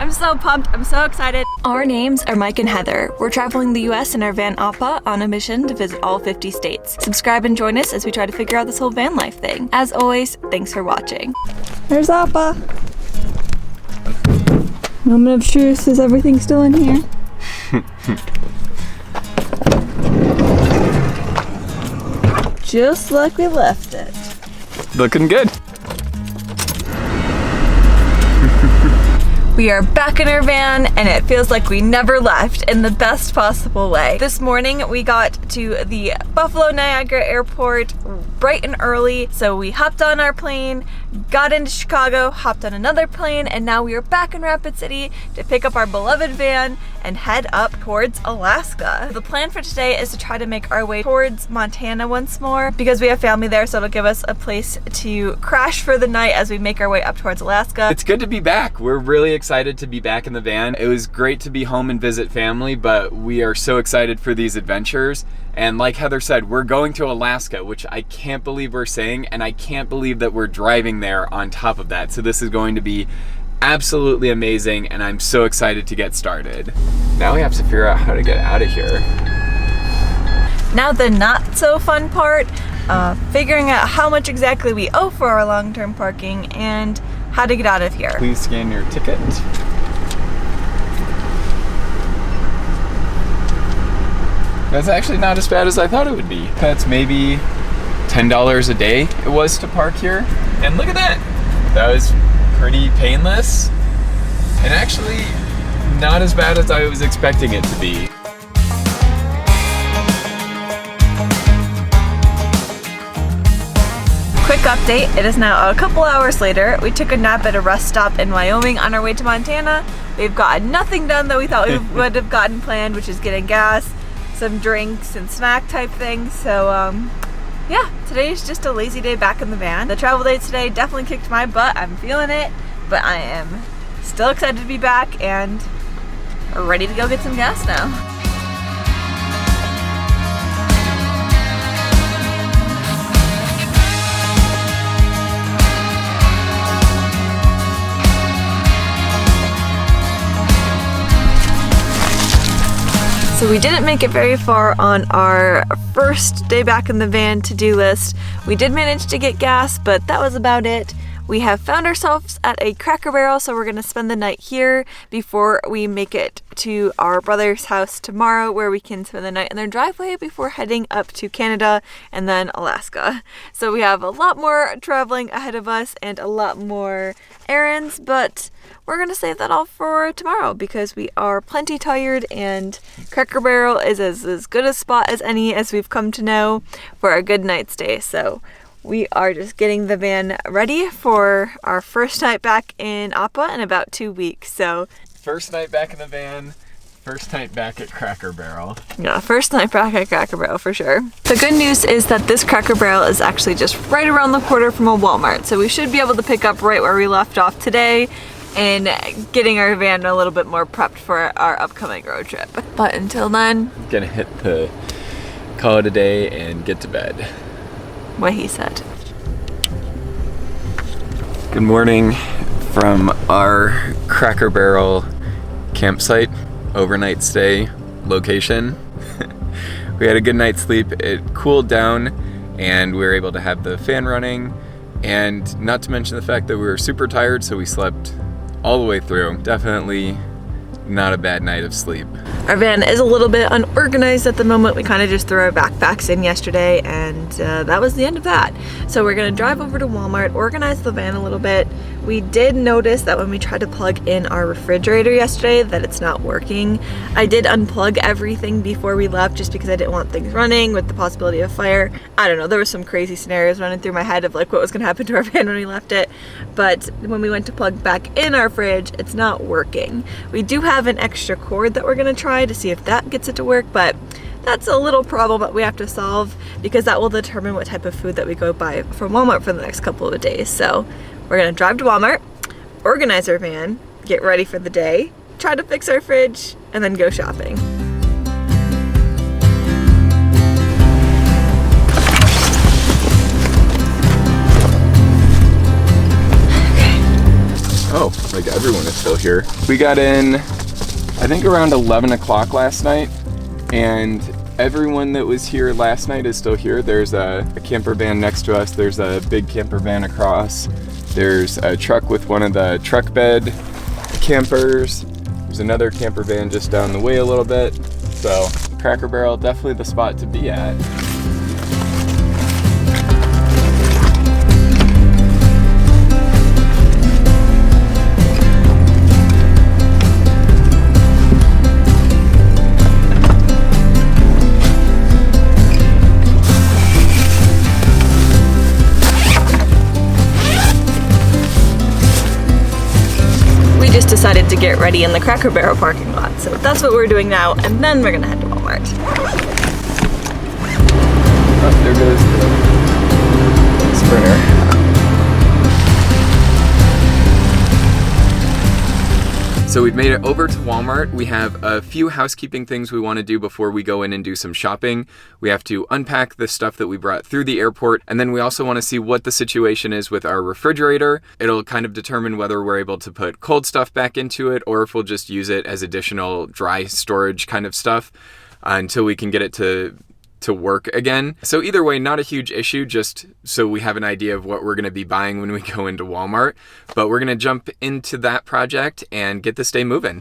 I'm so pumped. I'm so excited. Our names are Mike and Heather. We're traveling the US in our van Appa on a mission to visit all 50 states. Subscribe and join us as we try to figure out this whole van life thing. As always, thanks for watching. There's Appa. Moment of truth. Is everything still in here? Just like we left it. Looking good. We are back in our van and it feels like we never left in the best possible way. This morning we got to the Buffalo Niagara Airport bright and early, so we hopped on our plane, got into Chicago, hopped on another plane, and now we are back in Rapid City to pick up our beloved van and head up towards Alaska. The plan for today is to try to make our way towards Montana once more because we have family there, so it'll give us a place to crash for the night as we make our way up towards Alaska. It's good to be back. We're really excited to be back in the van. It was great to be home and visit family, but we are so excited for these adventures. And like Heather said, we're going to Alaska, which I can't believe we're saying, and I can't believe that we're driving there on top of that. So this is going to be absolutely amazing, and I'm so excited to get started. Now we have to figure out how to get out of here. Now the not so fun part, figuring out how much exactly we owe for our long-term parking and how to get out of here. Please scan your ticket. That's actually not as bad as I thought it would be. That's maybe $10 a day it was to park here. And look at that. That was pretty painless. And actually not as bad as I was expecting it to be. Quick update, it is now a couple hours later. We took a nap at a rest stop in Wyoming on our way to Montana. We've gotten nothing done that we thought we would have gotten planned, which is getting gas, some drinks and snack type things. So yeah, today is just a lazy day back in the van. The travel day today definitely kicked my butt. I'm feeling it, but I am still excited to be back and ready to go get some gas now. So we didn't make it very far on our first day back in the van to-do list. We did manage to get gas, but that was about it. We have found ourselves at a Cracker Barrel, so we're gonna spend the night here before we make it to our brother's house tomorrow, where we can spend the night in their driveway before heading up to Canada and then Alaska. So we have a lot more traveling ahead of us and a lot more errands, but we're gonna save that all for tomorrow because we are plenty tired, and Cracker Barrel is as good a spot as any, as we've come to know, for a good night stay. So we are just getting the van ready for our first night back in Appa in about 2 weeks. So first night back in the van, first night back at Cracker Barrel. Yeah, first night back at Cracker Barrel for sure. The good news is that this Cracker Barrel is actually just right around the corner from a Walmart. So we should be able to pick up right where we left off today and getting our van a little bit more prepped for our upcoming road trip. But until then, Gonna hit the call it a day and get to bed. what he said. Good morning from our Cracker Barrel campsite, overnight stay location. We had a good night's sleep. It cooled down and we were able to have the fan running, and not to mention the fact that we were super tired, so we slept all the way through. Definitely not a bad night of sleep. Our van is a little bit unorganized at the moment. We kind of just threw our backpacks in yesterday, and that was the end of that. So we're gonna drive over to Walmart, organize the van a little bit. We did notice that when we tried to plug in our refrigerator yesterday that it's not working. I did unplug everything before we left just because I didn't want things running with the possibility of fire. I don't know, there were some crazy scenarios running through my head of like what was gonna happen to our van when we left it. But when we went to plug back in our fridge, it's not working. We do have an extra cord that we're gonna try to see if that gets it to work, but that's a little problem that we have to solve because that will determine what type of food that we go buy from Walmart for the next couple of days. So we're gonna drive to Walmart, organize our van, get ready for the day, try to fix our fridge, and then go shopping. Oh, like everyone is still here. We got in, I think around 11 o'clock last night, and everyone that was here last night is still here. There's a camper van next to us. There's a big camper van across. There's a truck with one of the truck bed campers. There's another camper van just down the way a little bit. So Cracker Barrel, definitely the spot to be at. Just decided to get ready in the Cracker Barrel parking lot. So that's what we're doing now, and then we're gonna head to Walmart. Oh, there goes the Sprinter. So we've made it over to Walmart. We have a few housekeeping things we want to do before we go in and do some shopping. We have to unpack the stuff that we brought through the airport, and then we also want to see what the situation is with our refrigerator. It'll kind of determine whether we're able to put cold stuff back into it or if we'll just use it as additional dry storage kind of stuff until we can get it to work again. So either way, not a huge issue, just so we have an idea of what we're going to be buying when we go into Walmart. But we're going to jump into that project and get this day moving.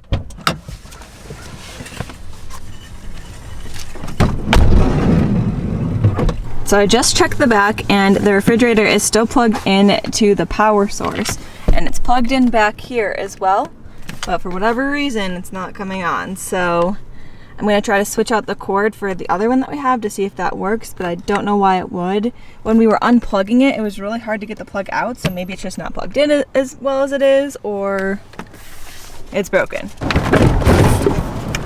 So I just checked the back, and the refrigerator is still plugged in to the power source, and it's plugged in back here as well, but for whatever reason it's not coming on. So I'm going to try to switch out the cord for the other one that we have to see if that works, but I don't know why it would. When we were unplugging it, it was really hard to get the plug out, so maybe it's just not plugged in as well as it is, or it's broken.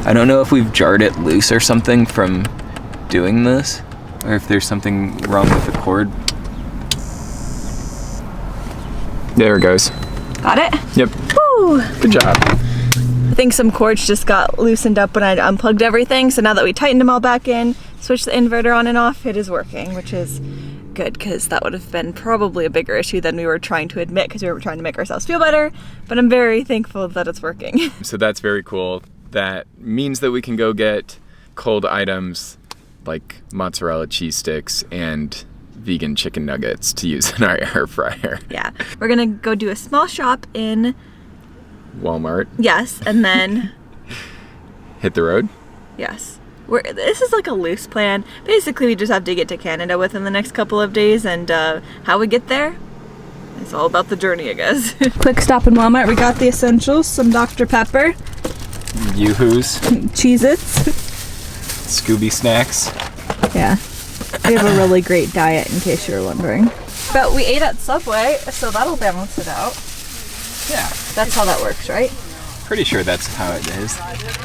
I don't know if we've jarred it loose or something from doing this, or if there's something wrong with the cord. There it goes. Got it? Yep. Woo! Good job. I think some cords just got loosened up when I unplugged everything, so now that we tightened them all back in, switched the inverter on and off, it is working, which is good, because that would have been probably a bigger issue than we were trying to admit, because we were trying to make ourselves feel better, but I'm very thankful that it's working. So that's very cool. That means that we can go get cold items like mozzarella cheese sticks and vegan chicken nuggets to use in our air fryer. Yeah, we're gonna go do a small shop in Walmart. Yes, and then hit the road. Yes. This is like a loose plan. Basically, we just have to get to Canada within the next couple of days, and how we get there, it's all about the journey, I guess. Quick stop in Walmart. We got the essentials, some Dr. Pepper. Yoo-hoos. Cheez-Its. Scooby snacks. Yeah. We have a really great diet, in case you were wondering. But we ate at Subway, so that'll balance it out. Yeah. That's how that works, right? Pretty sure that's how it is.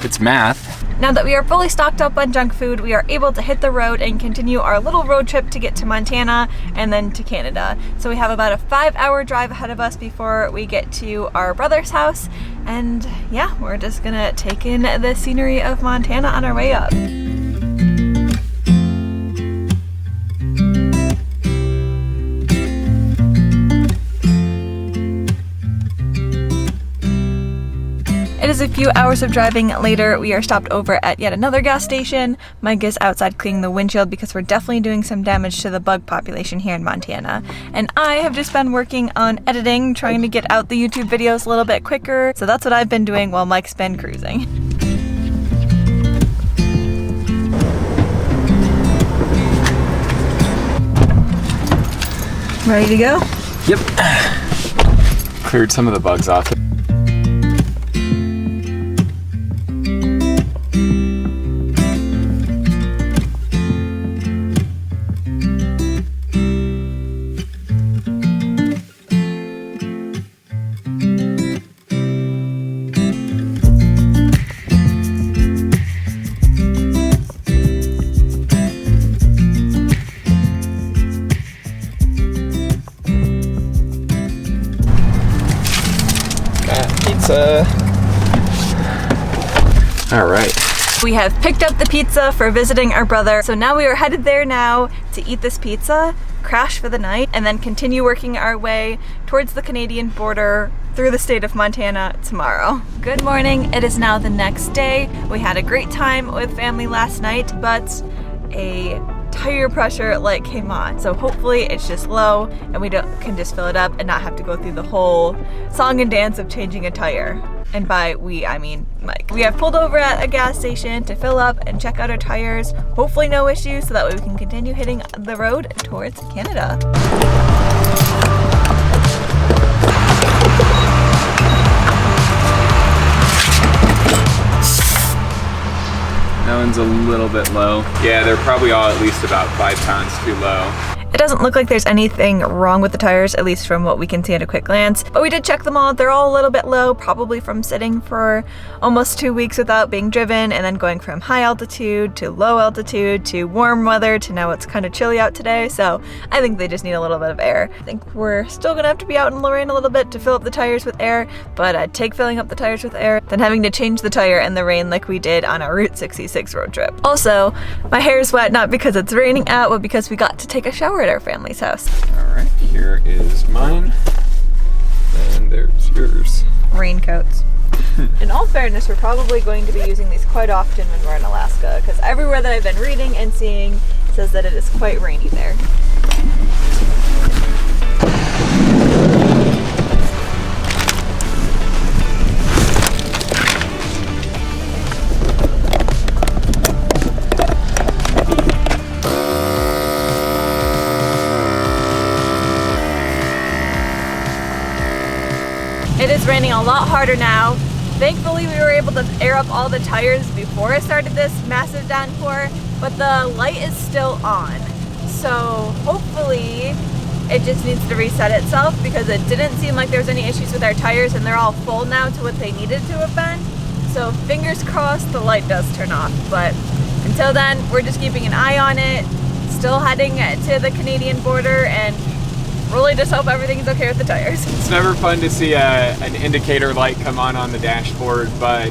It's math. Now that we are fully stocked up on junk food, we are able to hit the road and continue our little road trip to get to Montana and then to Canada. So we have about a 5-hour drive ahead of us before we get to our brother's house. And yeah, we're just gonna take in the scenery of Montana on our way up. It is a few hours of driving later. We are stopped over at yet another gas station. Mike is outside cleaning the windshield because we're definitely doing some damage to the bug population here in Montana. And I have just been working on editing, trying to get out the YouTube videos a little bit quicker. So that's what I've been doing while Mike's been cruising. Ready to go? Yep. Cleared some of the bugs off. Pizza. All right. We have picked up the pizza for visiting our brother. So now we are headed there now to eat this pizza, crash for the night, and then continue working our way towards the Canadian border through the state of Montana tomorrow. Good morning, it is now the next day. We had a great time with family last night, but a tire pressure light came on. So hopefully it's just low and we can just fill it up and not have to go through the whole song and dance of changing a tire. And by we, I mean Mike. We have pulled over at a gas station to fill up and check out our tires. Hopefully no issues, so that way we can continue hitting the road towards Canada. That one's a little bit low. Yeah, they're probably all at least about 5 pounds too low. It doesn't look like there's anything wrong with the tires, at least from what we can see at a quick glance, but we did check them all. They're all a little bit low, probably from sitting for almost 2 weeks without being driven, and then going from high altitude to low altitude to warm weather to now it's kind of chilly out today, so I think they just need a little bit of air. I think we're still gonna have to be out in the rain a little bit to fill up the tires with air, but I'd take filling up the tires with air than having to change the tire in the rain like we did on our Route 66 road trip. Also, my hair is wet not because it's raining out, but because we got to take a shower at our family's house. All right, here is mine, and there's yours. Raincoats. In all fairness, we're probably going to be using these quite often when we're in Alaska, because everywhere that I've been reading and seeing says that it is quite rainy there. It is raining a lot harder now. Thankfully, we were able to air up all the tires before it started this massive downpour, but the light is still on. So hopefully it just needs to reset itself, because it didn't seem like there was any issues with our tires and they're all full now to what they needed to have been. So fingers crossed the light does turn off, but until then, we're just keeping an eye on it, still heading to the Canadian border, and really just hope everything's okay with the tires. It's never fun to see an indicator light come on the dashboard, but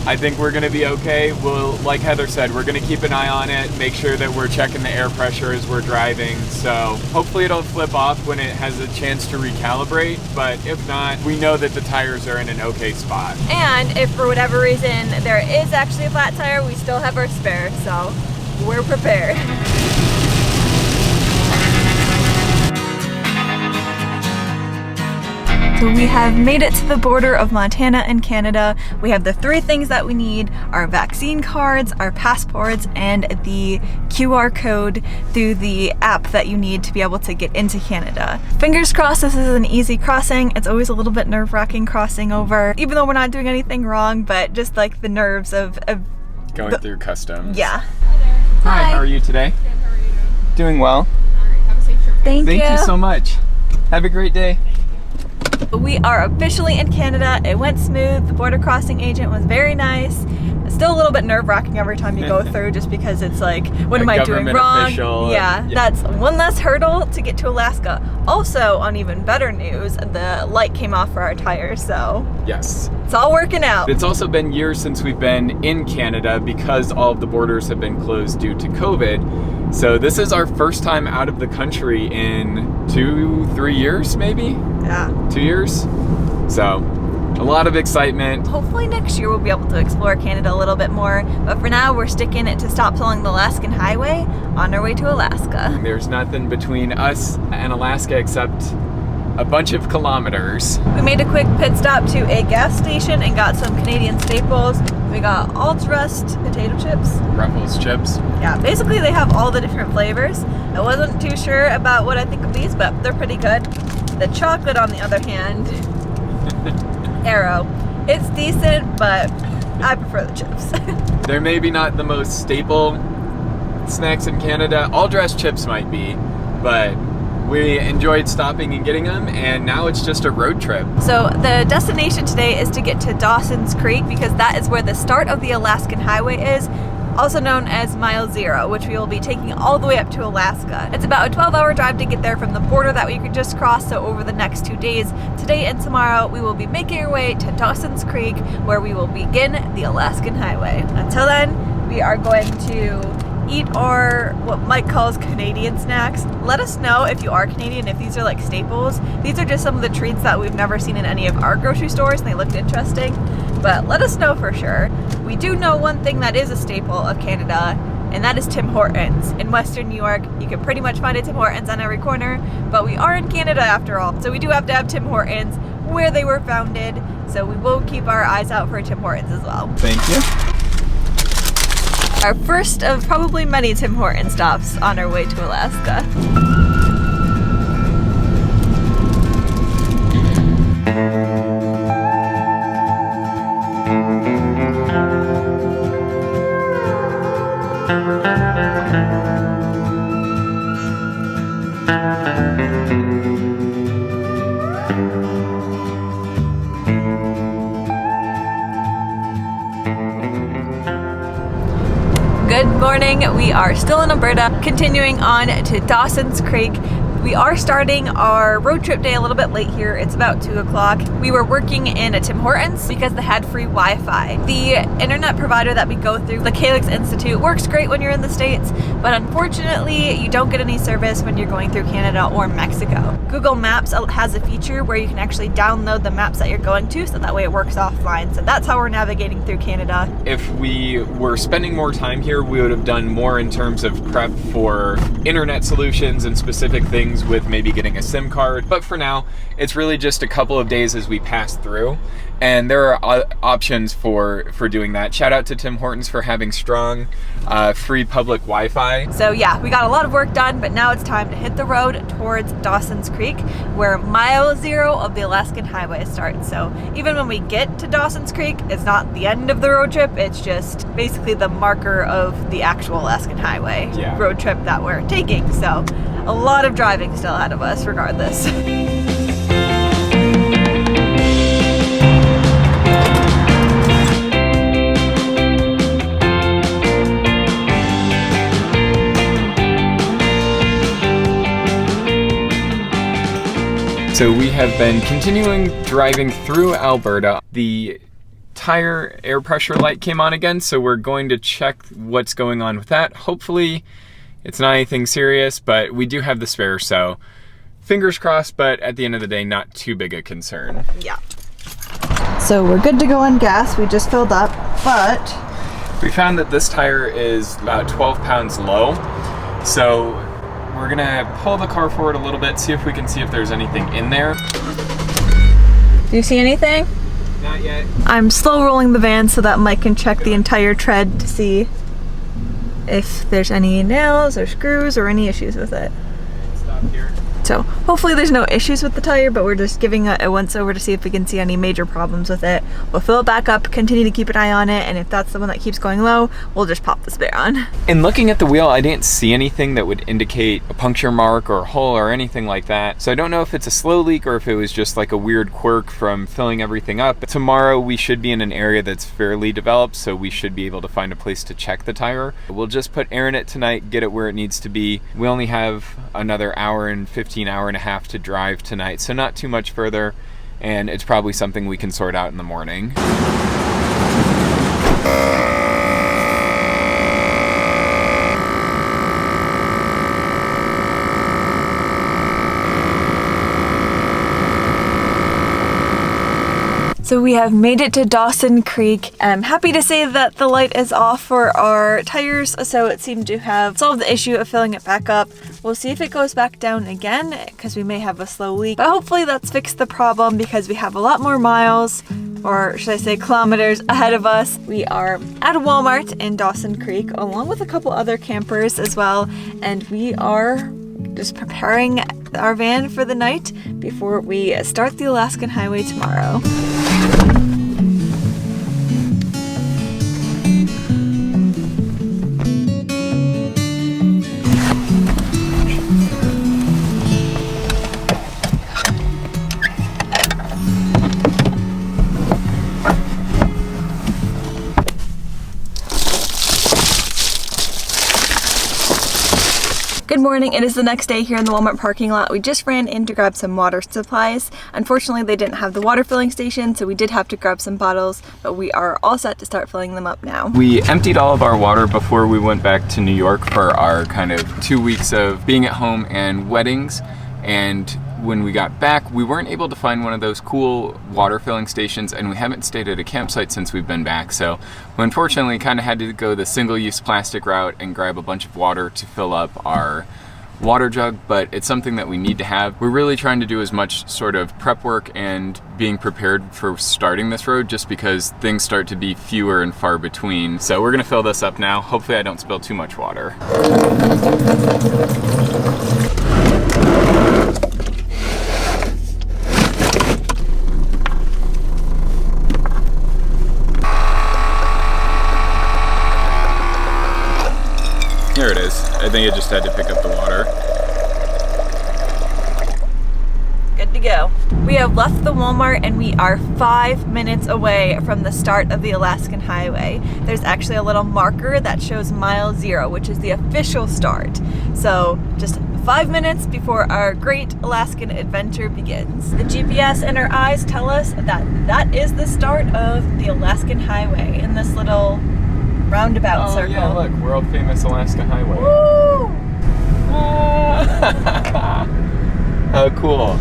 I think we're gonna be okay. We'll, like Heather said, we're gonna keep an eye on it, make sure that we're checking the air pressure as we're driving. So hopefully it'll flip off when it has a chance to recalibrate, but if not, we know that the tires are in an okay spot. And if for whatever reason there is actually a flat tire, we still have our spare, so we're prepared. So we have made it to the border of Montana and Canada. We have the 3 things that we need: our vaccine cards, our passports, and the QR code through the app that you need to be able to get into Canada. Fingers crossed this is an easy crossing. It's always a little bit nerve-wracking crossing over, even though we're not doing anything wrong, but just like the nerves of Going through customs. Yeah. Hi, how are you today? Good, how are you doing? Doing well. Alright, have a safe trip. Thank Thank you so much. Have a great day. We are officially in Canada. It went smooth. The border crossing agent was very nice. It's still a little bit nerve-wracking every time you go through, just because it's like, what am I doing wrong? Official, yeah, that's one less hurdle to get to Alaska. Also, on even better news, the light came off for our tires, so Yes. it's all working out. It's also been years since we've been in Canada because all of the borders have been closed due to COVID. So this is our first time out of the country in 2-3 years, maybe? Yeah. 2 years? So, a lot of excitement. Hopefully next year we'll be able to explore Canada a little bit more, but for now we're sticking it to stops along the Alaskan Highway on our way to Alaska. There's nothing between us and Alaska except a bunch of kilometers. We made a quick pit stop to a gas station and got some Canadian staples. We got all dressed potato chips. Ruffles chips. Yeah, basically they have all the different flavors. I wasn't too sure about what I think of these, but they're pretty good. The chocolate, on the other hand, Arrow. It's decent, but I prefer the chips. They're maybe not the most staple snacks in Canada. All dressed chips might be, but we enjoyed stopping and getting them, and now it's just a road trip. So the destination today is to get to Dawson's Creek, because that is where the start of the Alaskan Highway is, also known as Mile Zero, which we will be taking all the way up to Alaska. It's about a 12-hour drive to get there from the border that we could just cross, so over the next 2 days, today and tomorrow, we will be making our way to Dawson's Creek, where we will begin the Alaskan Highway. Until then, we are going to eat our, what Mike calls Canadian snacks. Let us know if you are Canadian, if these are like staples. These are just some of the treats that we've never seen in any of our grocery stores and they looked interesting, but let us know for sure. We do know one thing that is a staple of Canada, and that is Tim Hortons. In Western New York, you can pretty much find a Tim Hortons on every corner, but we are in Canada after all, so we do have to have Tim Hortons where they were founded, so we will keep our eyes out for Tim Hortons as well. Thank you. Our first of probably many Tim Hortons stops on our way to Alaska. Good morning, we are still in Alberta, continuing on to Dawson's Creek. We are starting our road trip day a little bit late here. It's about 2 o'clock. We were working in a Tim Hortons because they had free Wi-Fi. The internet provider that we go through, the Calyx Institute, works great when you're in the States, but unfortunately you don't get any service when you're going through Canada or Mexico. Google Maps has a feature where you can actually download the maps that you're going to, so that way it works offline. So that's how we're navigating through Canada. If we were spending more time here, we would have done more in terms of prep for internet solutions and specific things with maybe getting a SIM card. But for now, it's really just a couple of days as we pass through. And there are options for doing that. Shout out to Tim Hortons for having strong free public Wi-Fi. So yeah, we got a lot of work done, but now it's time to hit the road towards Dawson's Creek, where mile 0 of the Alaskan Highway starts. So even when we get to Dawson's Creek, it's not the end of the road trip, it's just basically the marker of the actual Alaskan Highway road trip that we're taking. So a lot of driving still ahead of us regardless. So we have been continuing driving through Alberta. The tire air pressure light came on again, so we're going to check what's going on with that. Hopefully it's not anything serious, but we do have the spare, so fingers crossed, but at the end of the day, not too big a concern. Yeah. So we're good to go on gas. We just filled up, but we found that this tire is about 12 pounds low, so we're gonna pull the car forward a little bit, see if we can see if there's anything in there. Do you see anything? Not yet. I'm slow rolling the van so that Mike can check the entire tread to see if there's any nails or screws or any issues with it. Stop here. So hopefully there's no issues with the tire, but we're just giving it a once over to see if we can see any major problems with it. We'll fill it back up, continue to keep an eye on it, and if that's the one that keeps going low, we'll just pop the spare on. In looking at the wheel, I didn't see anything that would indicate a puncture mark or a hole or anything like that. So I don't know if it's a slow leak or if it was just like a weird quirk from filling everything up. But tomorrow we should be in an area that's fairly developed, so we should be able to find a place to check the tire. We'll just put air in it tonight, get it where it needs to be. We only have another hour and 15 hour and a half to drive tonight, so not too much further, and it's probably something we can sort out in the morning. So we have made it to Dawson Creek. I'm happy to say that the light is off for our tires, so it seemed to have solved the issue of filling it back up. We'll see if it goes back down again, because we may have a slow leak. But hopefully that's fixed the problem, because we have a lot more miles, or should I say kilometers, ahead of us. We are at a Walmart in Dawson Creek, along with a couple other campers as well, and we are just preparing our van for the night before we start the Alaskan Highway tomorrow. Good morning, it is the next day here in the Walmart parking lot. We just ran in to grab some water supplies. Unfortunately, they didn't have the water filling station, so we did have to grab some bottles, but we are all set to start filling them up now. We emptied all of our water before we went back to New York for our kind of 2 weeks of being at home and weddings. And when we got back, we weren't able to find one of those cool water filling stations, and we haven't stayed at a campsite since we've been back. So we unfortunately kind of had to go the single-use plastic route and grab a bunch of water to fill up our water jug, but it's something that we need to have. We're really trying to do as much sort of prep work and being prepared for starting this road, just because things start to be fewer and far between. So we're gonna fill this up now. Hopefully I don't spill too much water. Here it is. I think it just had to pick up the water. Good to go. We have left the Walmart and we are 5 minutes away from the start of the Alaskan Highway. There's actually a little marker that shows mile 0, which is the official start. So just 5 minutes before our great Alaskan adventure begins. The GPS in our eyes tell us that that is the start of the Alaskan Highway in this little roundabout circle. Yeah, look, world famous Alaska Highway. Woo! How cool.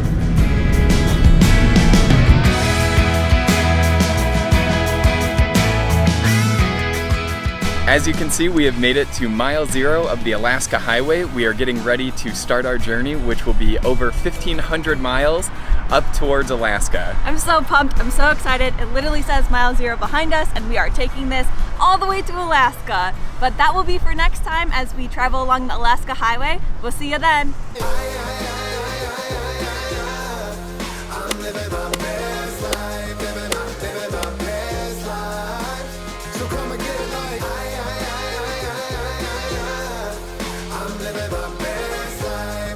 As you can see, we have made it to mile 0 of the Alaska Highway. We are getting ready to start our journey, which will be over 1,500 miles up towards Alaska. I'm so pumped, I'm so excited. It literally says mile 0 behind us and we are taking this all the way to Alaska. But that will be for next time as we travel along the Alaska Highway. We'll see you then.